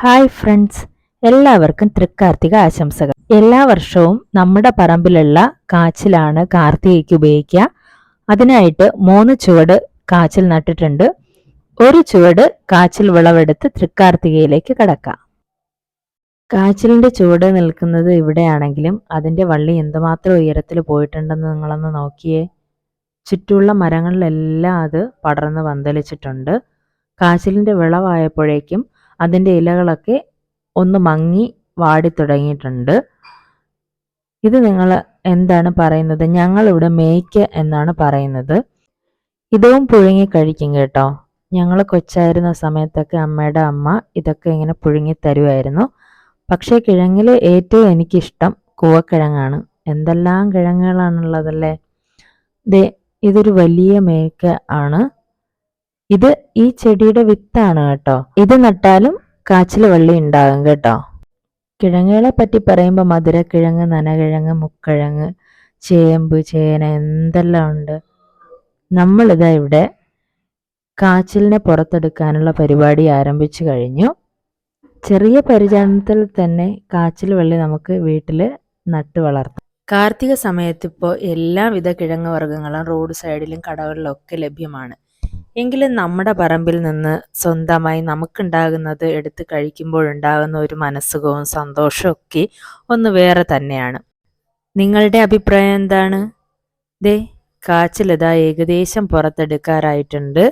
Hi friends, എല്ലാവർക്കും തൃക്കാർത്തിക ആശംസകൾ. എല്ലാ വർഷവും നമ്മുടെ പറമ്പിലുള്ള കാച്ചിലാണ് കാർത്തികയ്ക്ക് ഉപയോഗിക്കുക. അതിനായിട്ട് 3 ചുവട് കാച്ചിൽ നട്ടിട്ടുണ്ട്. ഒരു ചുവട് കാച്ചിൽ വിളവെടുത്ത് തൃക്കാർത്തികയിലേക്ക് കടക്കാം. കാച്ചിലിന്റെ ചുവട് നിൽക്കുന്നത് ഇവിടെയാണെങ്കിലും അതിന്റെ വള്ളി എന്തുമാത്രം ഉയരത്തിൽ പോയിട്ടുണ്ടെന്ന് നിങ്ങളൊന്ന് നോക്കിയേ. ചുറ്റുമുള്ള മരങ്ങളിലെല്ലാം അത് പടർന്ന് പന്തലിച്ചിട്ടുണ്ട്. കാച്ചിലിന്റെ വിളവായപ്പോഴേക്കും അതിൻ്റെ ഇലകളൊക്കെ ഒന്ന് മങ്ങി വാടി തുടങ്ങിയിട്ടുണ്ട്. ഇത് നിങ്ങൾ എന്താണ് പറയുന്നത്? ഞങ്ങളിവിടെ മേയ്ക്ക് എന്നാണ് പറയുന്നത്. ഇതവും പുഴുങ്ങി കഴിക്കും കേട്ടോ. ഞങ്ങൾ കൊച്ചായിരുന്ന സമയത്തൊക്കെ അമ്മയുടെ അമ്മ ഇതൊക്കെ ഇങ്ങനെ പുഴുങ്ങി തരുമായിരുന്നു. പക്ഷേ കിഴങ്ങിൽ ഏറ്റവും എനിക്കിഷ്ടം കൂവക്കിഴങ്ങാണ്. എന്തെല്ലാം കിഴങ്ങുകളാണുള്ളതല്ലേ. ഇതൊരു വലിയ മേയ്ക്ക് ആണ്. ഇത് ഈ ചെടിയുടെ വിത്താണ് കേട്ടോ. ഇത് നട്ടാലും കാച്ചിൽ വള്ളി ഉണ്ടാകും കേട്ടോ. കിഴങ്ങുകളെ പറ്റി പറയുമ്പോൾ മധുരക്കിഴങ്ങ്, നനകിഴങ്ങ്, മുക്കിഴങ്ങ്, ചേമ്പ്, ചേന എന്തെല്ലാം ഉണ്ട്. നമ്മളിതാ ഇവിടെ കാച്ചിലിനെ പുറത്തെടുക്കാനുള്ള പരിപാടി ആരംഭിച്ചു കഴിഞ്ഞു. ചെറിയ പരിചരണത്തിൽ തന്നെ കാച്ചിൽ വള്ളി നമുക്ക് വീട്ടിൽ നട്ട് വളർത്താം. കാർത്തിക സമയത്ത് ഇപ്പോൾ എല്ലാവിധ കിഴങ്ങ് വർഗ്ഗങ്ങളും റോഡ് സൈഡിലും കടകളിലൊക്കെ ലഭ്യമാണ്. എങ്കിലും നമ്മുടെ പറമ്പിൽ നിന്ന് സ്വന്തമായി നമുക്കുണ്ടാകുന്നത് എടുത്ത് കഴിക്കുമ്പോഴുണ്ടാകുന്ന ഒരു മനസ്സുഖവും സന്തോഷവും ഒക്കെ ഒന്ന് വേറെ തന്നെയാണ്. നിങ്ങളുടെ അഭിപ്രായം എന്താണ്? കാച്ചിലിതാ ഏകദേശം പുറത്തെടുക്കാറായിട്ടുണ്ട്.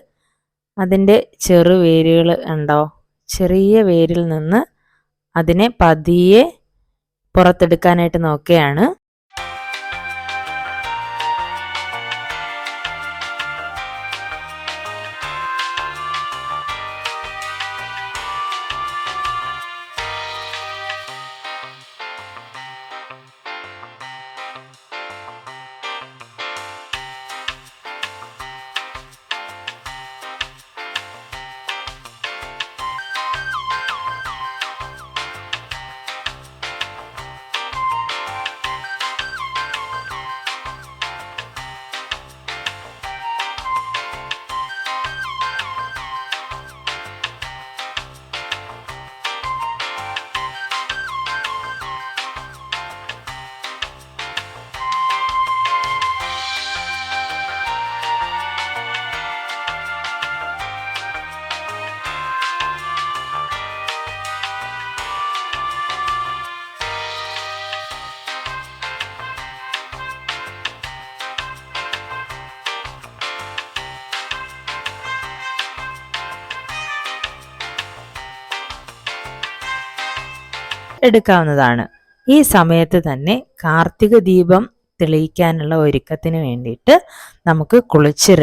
അതിൻ്റെ ചെറുവേരുകൾ ഉണ്ടോ? ചെറിയ വേരിൽ നിന്ന് അതിനെ പതിയെ പുറത്തെടുക്കാനായിട്ട് നോക്കുകയാണ്. എടുക്കാവുന്നതാണ്. ഈ സമയത്ത് തന്നെ കാർത്തിക ദീപം തെളിയിക്കാനുള്ള ഒരുക്കത്തിന് വേണ്ടിയിട്ട് നമുക്ക് കുളിച്ച്